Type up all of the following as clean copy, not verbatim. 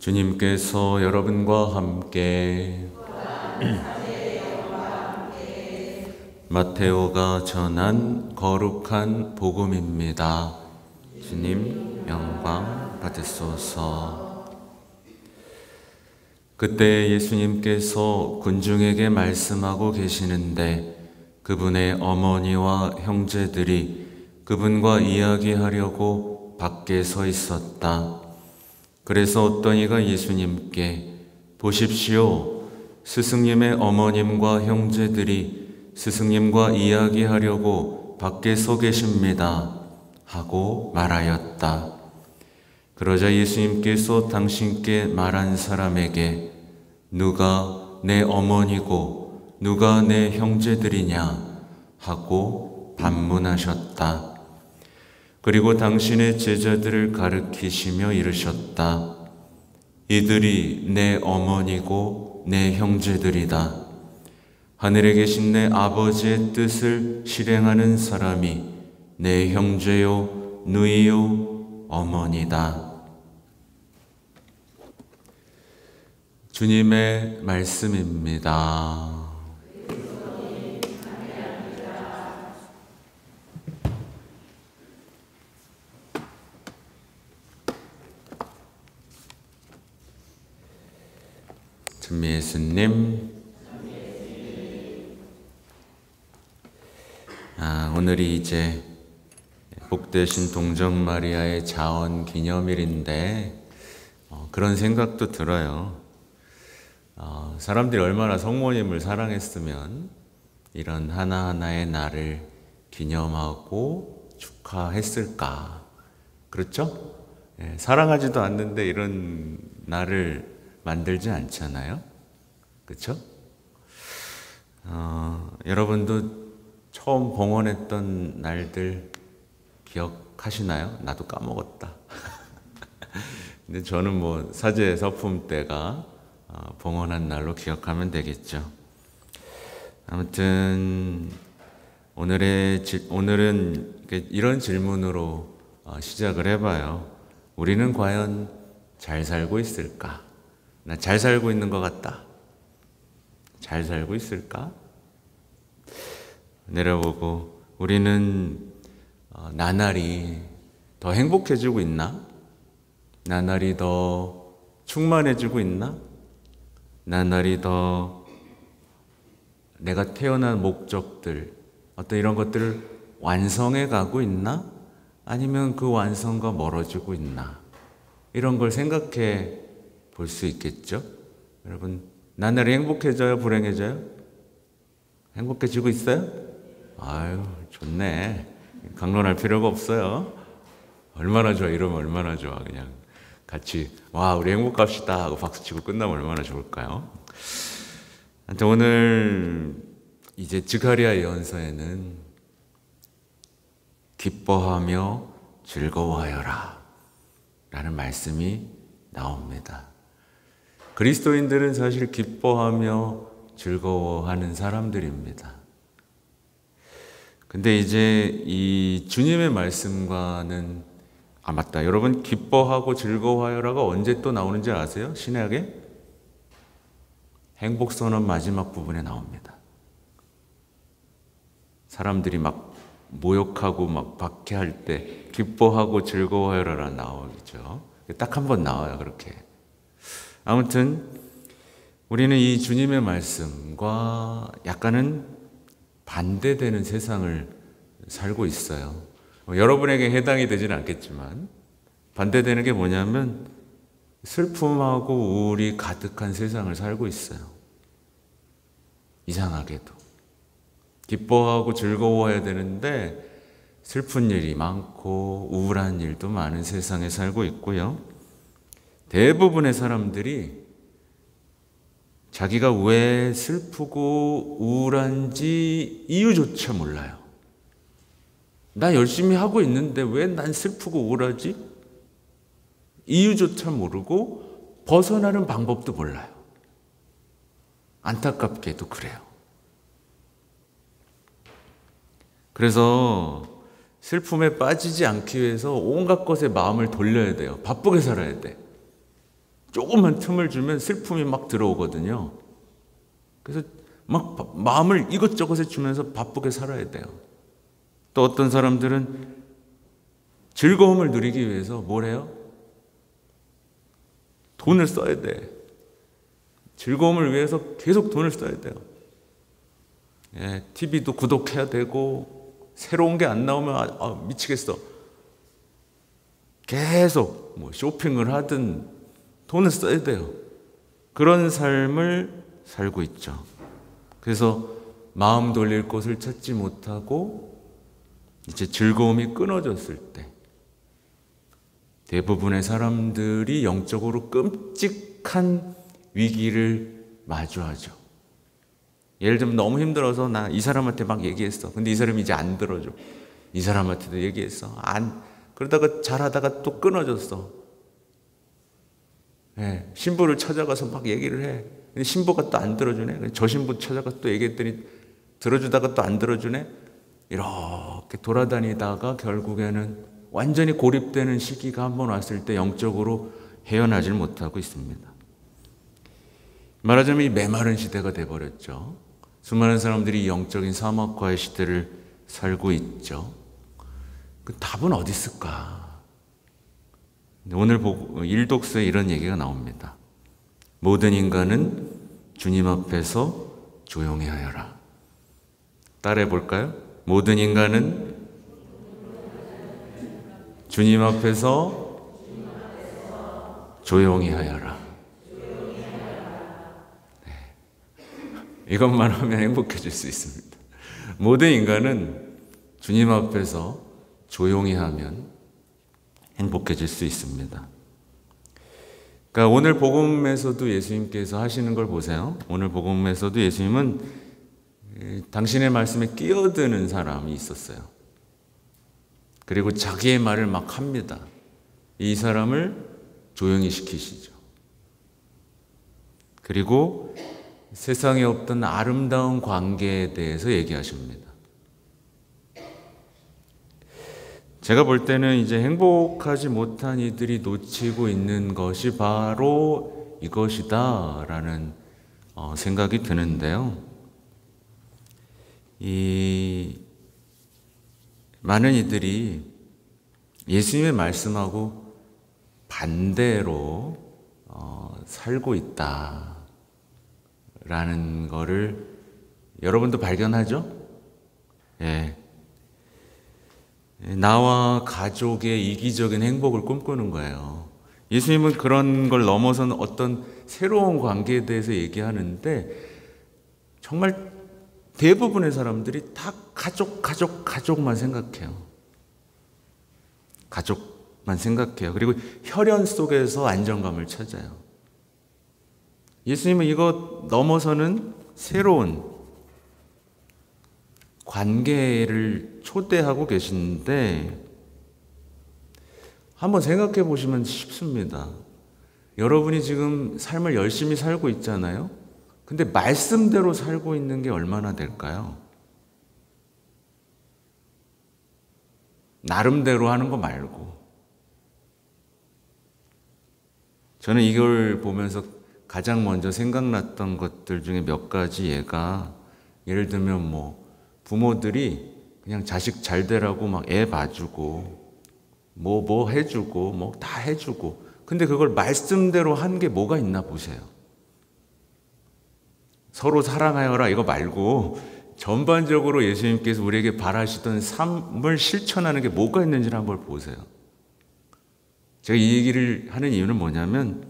주님께서 여러분과 함께 마테오가 전한 거룩한 복음입니다. 주님 영광 받으소서. 그때 예수님께서 군중에게 말씀하고 계시는데 그분의 어머니와 형제들이 그분과 이야기하려고 밖에 서 있었다. 그래서 어떤 이가 예수님께 보십시오. 스승님의 어머님과 형제들이 스승님과 이야기하려고 밖에 서 계십니다. 하고 말하였다. 그러자 예수님께서 당신께 말한 사람에게 누가 내 어머니고 누가 내 형제들이냐 하고 반문하셨다. 그리고 당신의 제자들을 가르치시며 이르셨다. 이들이 내 어머니고 내 형제들이다. 하늘에 계신 내 아버지의 뜻을 실행하는 사람이 내 형제요, 누이요, 어머니다. 주님의 말씀입니다. 예수님, 오늘이 이제 복되신 동정 마리아의 자언 기념일인데 그런 생각도 들어요. 사람들이 얼마나 성모님을 사랑했으면 이런 하나하나의 날을 기념하고 축하했을까. 그렇죠? 사랑하지도 않는데 이런 날을 만들지 않잖아요. 그렇죠? 여러분도 처음 봉헌했던 날들 기억하시나요? 나도 까먹었다. 근데 저는 뭐 사제 서품 때가 봉헌한 날로 기억하면 되겠죠. 아무튼 오늘은 이런 질문으로 시작을 해봐요. 우리는 과연 잘 살고 있을까? 나 잘 살고 있는 것 같다. 잘 살고 있을까? 내려보고 우리는 나날이 더 행복해지고 있나? 나날이 더 충만해지고 있나? 나날이 더 내가 태어난 목적들, 어떤 이런 것들을 완성해 가고 있나? 아니면 그 완성과 멀어지고 있나? 이런 걸 생각해 볼 수 있겠죠? 여러분, 나날이 행복해져요? 불행해져요? 행복해지고 있어요? 아유, 좋네. 강론할 필요가 없어요. 얼마나 좋아. 이러면 얼마나 좋아. 그냥 같이 와, 우리 행복합시다 하고 박수치고 끝나면 얼마나 좋을까요? 하여튼 오늘 이제 드가랴 예언서에는 기뻐하며 즐거워하여라 라는 말씀이 나옵니다. 그리스도인들은 사실 기뻐하며 즐거워하는 사람들입니다. 근데 이제 이 주님의 말씀과는 맞다. 여러분, 기뻐하고 즐거워하여라가 언제 또 나오는지 아세요? 신약에? 행복선언 마지막 부분에 나옵니다. 사람들이 막 모욕하고 막 박해할 때 기뻐하고 즐거워하여라 나오죠. 딱 한 번 나와요, 그렇게. 아무튼 우리는 이 주님의 말씀과 약간은 반대되는 세상을 살고 있어요. 여러분에게 해당이 되지는 않겠지만 반대되는 게 뭐냐면 슬픔하고 우울이 가득한 세상을 살고 있어요. 이상하게도. 기뻐하고 즐거워해야 되는데 슬픈 일이 많고 우울한 일도 많은 세상에 살고 있고요. 대부분의 사람들이 자기가 왜 슬프고 우울한지 이유조차 몰라요. 나 열심히 하고 있는데 왜 난 슬프고 우울하지? 이유조차 모르고 벗어나는 방법도 몰라요. 안타깝게도 그래요. 그래서 슬픔에 빠지지 않기 위해서 온갖 것에 마음을 돌려야 돼요. 바쁘게 살아야 돼. 조금만 틈을 주면 슬픔이 막 들어오거든요. 그래서 막 마음을 이것저것에 주면서 바쁘게 살아야 돼요. 또 어떤 사람들은 즐거움을 누리기 위해서 뭘 해요? 돈을 써야 돼. 즐거움을 위해서 계속 돈을 써야 돼요. 예, TV도 구독해야 되고 새로운 게 안 나오면 미치겠어. 계속 뭐 쇼핑을 하든 돈을 써야 돼요. 그런 삶을 살고 있죠. 그래서 마음 돌릴 곳을 찾지 못하고 이제 즐거움이 끊어졌을 때 대부분의 사람들이 영적으로 끔찍한 위기를 마주하죠. 예를 들면 너무 힘들어서 나 이 사람한테 막 얘기했어. 근데 이 사람이 이제 안 들어줘. 이 사람한테도 얘기했어. 그러다가 잘하다가 또 끊어졌어. 네, 신부를 찾아가서 막 얘기를 해. 근데 신부가 또 안 들어주네. 저 신부 찾아가서 또 얘기했더니 들어주다가 또 안 들어주네. 이렇게 돌아다니다가 결국에는 완전히 고립되는 시기가 한번 왔을 때 영적으로 헤어나질 못하고 있습니다. 말하자면 이 메마른 시대가 돼버렸죠. 수많은 사람들이 영적인 사막화의 시대를 살고 있죠. 그 답은 어디 있을까? 오늘 일독서에 이런 얘기가 나옵니다. 모든 인간은 주님 앞에서 조용히 하여라. 따라해 볼까요? 모든 인간은 주님 앞에서 조용히 하여라. 네. 이것만 하면 행복해질 수 있습니다. 모든 인간은 주님 앞에서 조용히 하면 행복해질 수 있습니다. 그러니까 오늘 복음에서도 예수님께서 하시는 걸 보세요. 오늘 복음에서도 예수님은 당신의 말씀에 끼어드는 사람이 있었어요. 그리고 자기의 말을 막 합니다. 이 사람을 조용히 시키시죠. 그리고 세상에 없던 아름다운 관계에 대해서 얘기하십니다. 제가 볼 때는 이제 행복하지 못한 이들이 놓치고 있는 것이 바로 이것이다 라는 생각이 드는데요. 많은 이들이 예수님의 말씀하고 반대로 살고 있다라는 거를 여러분도 발견하죠? 예. 나와 가족의 이기적인 행복을 꿈꾸는 거예요. 예수님은 그런 걸 넘어서는 어떤 새로운 관계에 대해서 얘기하는데 정말 대부분의 사람들이 다 가족만 생각해요. 가족만 생각해요. 그리고 혈연 속에서 안정감을 찾아요. 예수님은 이거 넘어서는 새로운 관계를 초대하고 계신데 한번 생각해 보시면 쉽습니다. 여러분이 지금 삶을 열심히 살고 있잖아요. 근데 말씀대로 살고 있는 게 얼마나 될까요? 나름대로 하는 거 말고. 저는 이걸 보면서 가장 먼저 생각났던 것들 중에 몇 가지 예를 들면 뭐 부모들이 그냥 자식 잘 되라고 막 애 봐주고 뭐 해주고 뭐 다 해주고 근데 그걸 말씀대로 한 게 뭐가 있나 보세요. 서로 사랑하여라 이거 말고 전반적으로 예수님께서 우리에게 바라시던 삶을 실천하는 게 뭐가 있는지를 한번 보세요. 제가 이 얘기를 하는 이유는 뭐냐면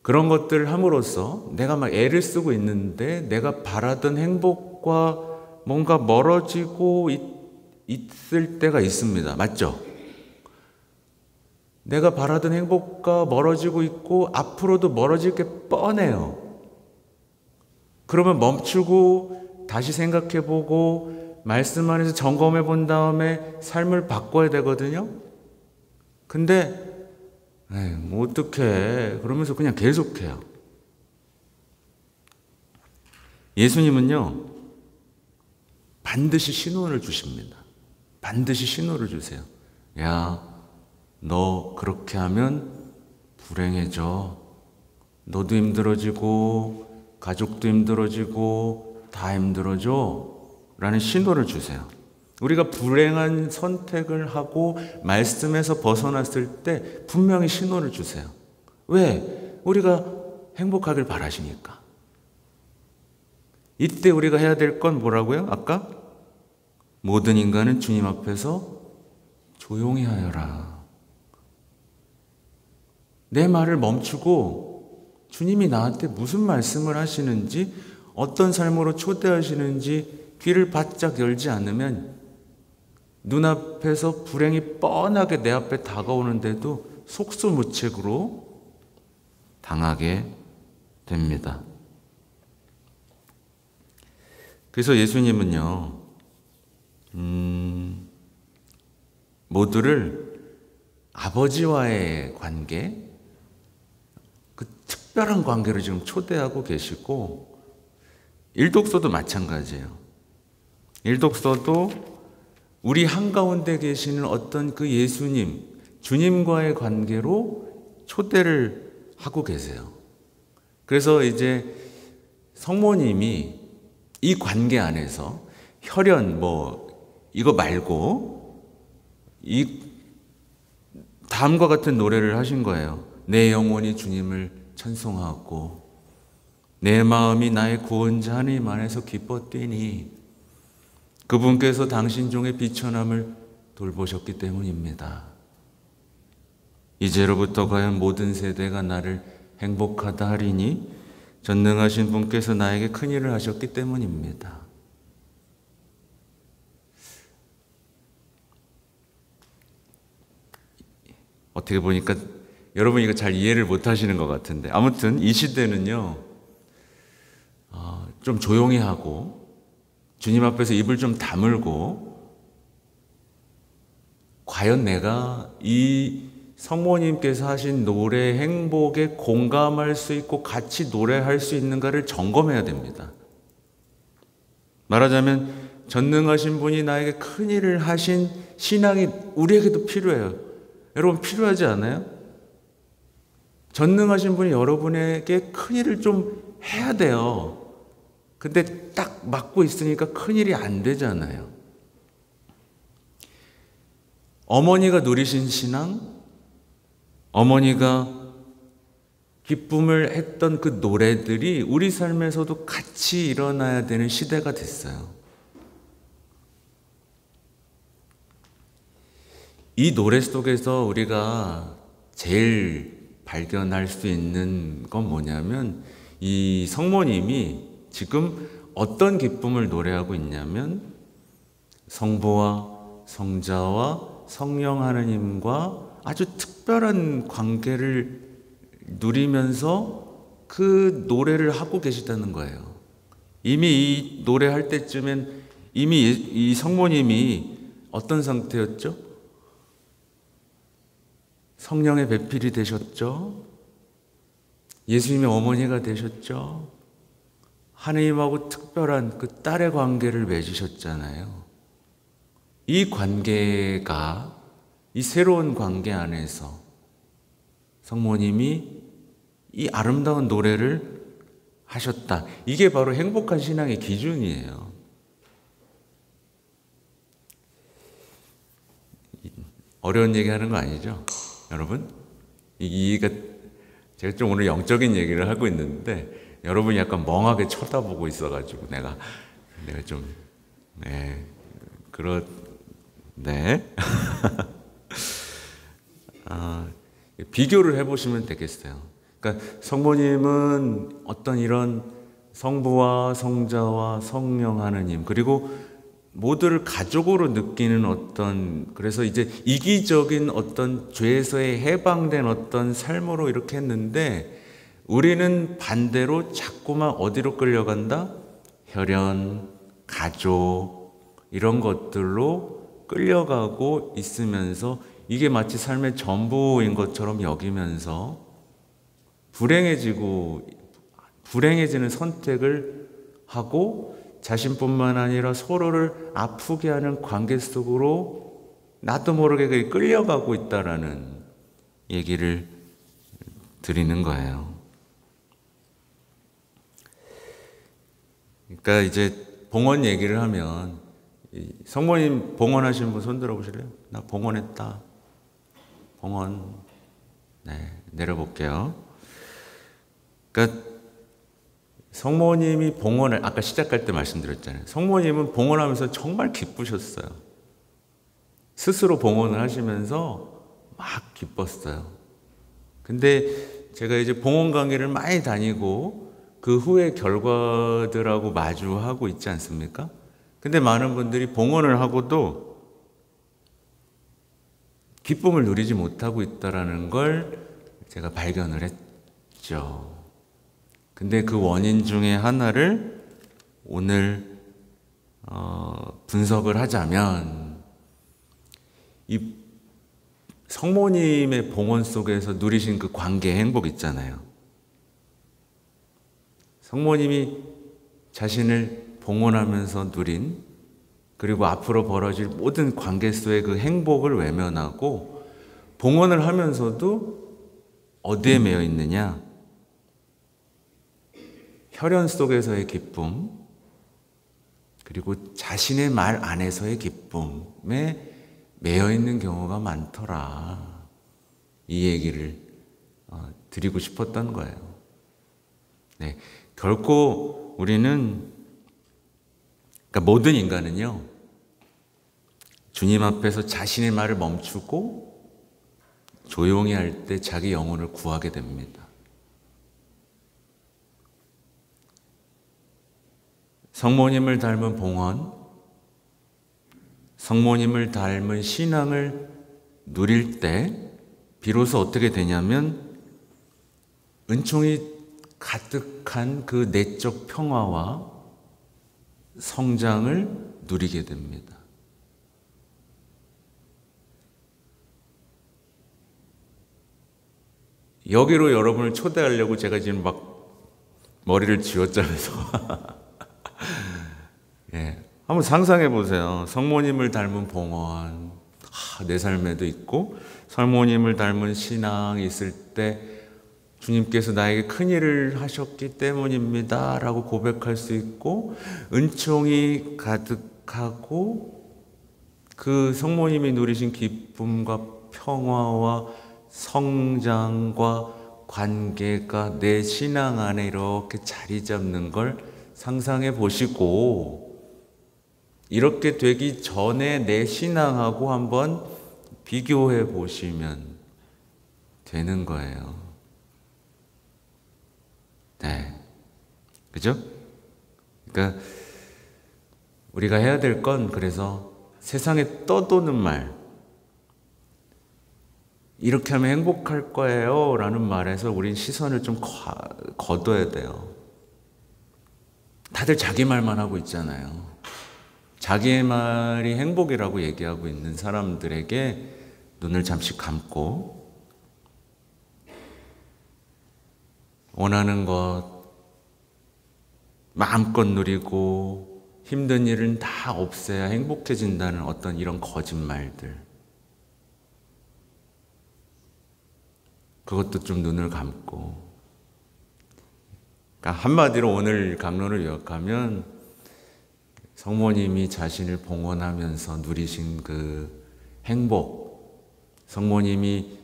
그런 것들을 함으로써 내가 막 애를 쓰고 있는데 내가 바라던 행복과 뭔가 멀어지고 있을 때가 있습니다. 맞죠? 내가 바라던 행복과 멀어지고 있고 앞으로도 멀어질 게 뻔해요. 그러면 멈추고 다시 생각해보고 말씀 안에서 점검해 본 다음에 삶을 바꿔야 되거든요. 근데 뭐 어떡해 그러면서 그냥 계속해요. 예수님은요 반드시 신호를 주십니다. 반드시 신호를 주세요. 야, 너 그렇게 하면 불행해져. 너도 힘들어지고 가족도 힘들어지고 다 힘들어져 라는 신호를 주세요. 우리가 불행한 선택을 하고 말씀에서 벗어났을 때 분명히 신호를 주세요. 왜? 우리가 행복하길 바라시니까. 이때 우리가 해야 될 건 뭐라고요? 아까? 모든 인간은 주님 앞에서 조용히 하여라. 내 말을 멈추고 주님이 나한테 무슨 말씀을 하시는지, 어떤 삶으로 초대하시는지 귀를 바짝 열지 않으면 눈앞에서 불행이 뻔하게 내 앞에 다가오는데도 속수무책으로 당하게 됩니다. 그래서 예수님은요, 모두를 아버지와의 관계, 그 특별한 관계로 지금 초대하고 계시고, 일독서도 마찬가지예요. 일독서도 우리 한가운데 계시는 어떤 그 예수님, 주님과의 관계로 초대를 하고 계세요. 그래서 이제 성모님이 이 관계 안에서 혈연 이거 말고 이 다음과 같은 노래를 하신 거예요. 내 영혼이 주님을 찬송하고 내 마음이 나의 구원자 하나님 안에서 기뻐 뛰니 그분께서 당신 종의 비천함을 돌보셨기 때문입니다. 이제로부터 과연 모든 세대가 나를 행복하다 하리니 전능하신 분께서 나에게 큰 일을 하셨기 때문입니다. 어떻게 보니까 여러분 이거 잘 이해를 못 하시는 것 같은데, 아무튼 이 시대는요, 좀 조용히 하고 주님 앞에서 입을 좀 다물고, 과연 내가 이 성모님께서 하신 노래 행복에 공감할 수 있고 같이 노래할 수 있는가를 점검해야 됩니다. 말하자면 전능하신 분이 나에게 큰 일을 하신 신앙이 우리에게도 필요해요. 여러분 필요하지 않아요? 전능하신 분이 여러분에게 큰 일을 좀 해야 돼요. 근데 딱 맡고 있으니까 큰 일이 안 되잖아요. 어머니가 누리신 신앙, 어머니가 기쁨을 했던 그 노래들이 우리 삶에서도 같이 일어나야 되는 시대가 됐어요. 이 노래 속에서 우리가 제일 발견할 수 있는 건 뭐냐면, 이 성모님이 지금 어떤 기쁨을 노래하고 있냐면 성부와 성자와 성령 하나님과 아주 특별한 관계를 누리면서 그 노래를 하고 계시다는 거예요. 이미 이 노래할 때쯤엔 이미 이 성모님이 어떤 상태였죠? 성령의 배필이 되셨죠? 예수님의 어머니가 되셨죠? 하나님하고 특별한 그 딸의 관계를 맺으셨잖아요. 이 관계가, 이 새로운 관계 안에서 성모님이 이 아름다운 노래를 하셨다. 이게 바로 행복한 신앙의 기준이에요. 어려운 얘기 하는 거 아니죠? 여러분? 이가 제가 좀 오늘 영적인 얘기를 하고 있는데 여러분이 약간 멍하게 쳐다보고 있어가지고 내가 좀 비교를 해보시면 되겠어요. 그러니까 성모님은 어떤 이런 성부와 성자와 성령 하나님, 그리고 모두를 가족으로 느끼는 어떤, 그래서 이제 이기적인 어떤 죄에서의 해방된 어떤 삶으로 이렇게 했는데, 우리는 반대로 자꾸만 어디로 끌려간다? 혈연, 가족, 이런 것들로 끌려가고 있으면서 이게 마치 삶의 전부인 것처럼 여기면서 불행해지는 선택을 하고 자신뿐만 아니라 서로를 아프게 하는 관계 속으로 나도 모르게 끌려가고 있다라는 얘기를 드리는 거예요. 그러니까 이제 봉헌 얘기를 하면 성모님 봉헌하시는 분 손 들어보실래요? 나 봉헌했다. 봉헌. 네, 내려볼게요. 그러니까 성모님이 봉헌을 아까 시작할 때 말씀드렸잖아요. 성모님은 봉헌하면서 정말 기쁘셨어요. 스스로 봉헌을 하시면서 막 기뻤어요. 근데 제가 이제 봉헌 강의를 많이 다니고 그 후에 결과들하고 마주하고 있지 않습니까? 근데 많은 분들이 봉헌을 하고도 기쁨을 누리지 못하고 있다는 걸 제가 발견을 했죠. 근데 그 원인 중에 하나를 오늘 분석을 하자면 이 성모님의 봉헌 속에서 누리신 그 관계의 행복 있잖아요. 성모님이 자신을 봉헌하면서 누린 그리고 앞으로 벌어질 모든 관계 속의 그 행복을 외면하고 봉헌을 하면서도 어디에 매여 있느냐? 혈연 속에서의 기쁨 그리고 자신의 말 안에서의 기쁨에 매여 있는 경우가 많더라. 이 얘기를 드리고 싶었던 거예요. 네, 결코 우리는 그러니까 모든 인간은요 주님 앞에서 자신의 말을 멈추고 조용히 할 때 자기 영혼을 구하게 됩니다. 성모님을 닮은 봉헌, 성모님을 닮은 신앙을 누릴 때 비로소 어떻게 되냐면 은총이 가득한 그 내적 평화와 성장을 누리게 됩니다. 여기로 여러분을 초대하려고 제가 지금 막 머리를 쥐어짜면서 예, 한번 상상해 보세요. 성모님을 닮은 봉헌, 내 삶에도 있고 성모님을 닮은 신앙이 있을 때 주님께서 나에게 큰 일을 하셨기 때문입니다 라고 고백할 수 있고 은총이 가득하고 그 성모님이 누리신 기쁨과 평화와 성장과 관계가 내 신앙 안에 이렇게 자리 잡는 걸 상상해 보시고 이렇게 되기 전에 내 신앙하고 한번 비교해 보시면 되는 거예요. 네. 그죠? 그러니까 우리가 해야 될 건 그래서 세상에 떠도는 말 이렇게 하면 행복할 거예요 라는 말에서 우린 시선을 좀 거둬야 돼요. 다들 자기 말만 하고 있잖아요. 자기의 말이 행복이라고 얘기하고 있는 사람들에게 눈을 잠시 감고 원하는 것 마음껏 누리고 힘든 일은 다 없애야 행복해진다는 어떤 이런 거짓말들 그것도 좀 눈을 감고 그러니까 한마디로 오늘 강론을 요약하면 성모님이 자신을 봉헌하면서 누리신 그 행복 성모님이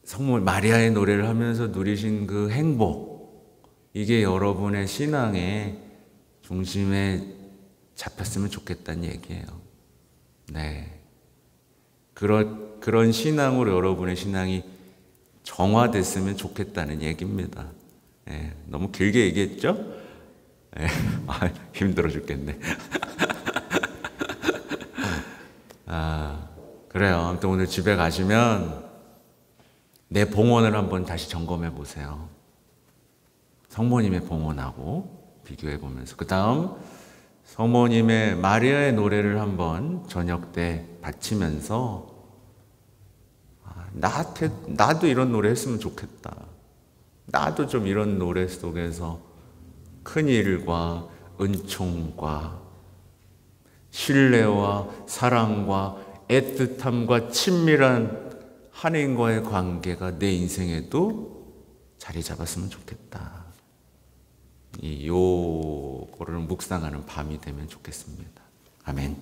성모 마리아의 노래를 하면서 누리신 그 행복 이게 여러분의 신앙의 중심에 잡혔으면 좋겠다는 얘기예요. 네, 그런 신앙으로 여러분의 신앙이 정화됐으면 좋겠다는 얘기입니다. 네, 너무 길게 얘기했죠? 네, 힘들어 죽겠네. 그래요. 아무튼 오늘 집에 가시면 내 봉헌을 한번 다시 점검해 보세요. 성모님의 봉헌하고 비교해 보면서 그 다음 성모님의 마리아의 노래를 한번 저녁 때 바치면서 나도 이런 노래 했으면 좋겠다. 나도 좀 이런 노래 속에서 큰 일과 은총과 신뢰와 사랑과 애틋함과 친밀한 하나님과의 관계가 내 인생에도 자리 잡았으면 좋겠다. 요거를 묵상하는 밤이 되면 좋겠습니다. 아멘.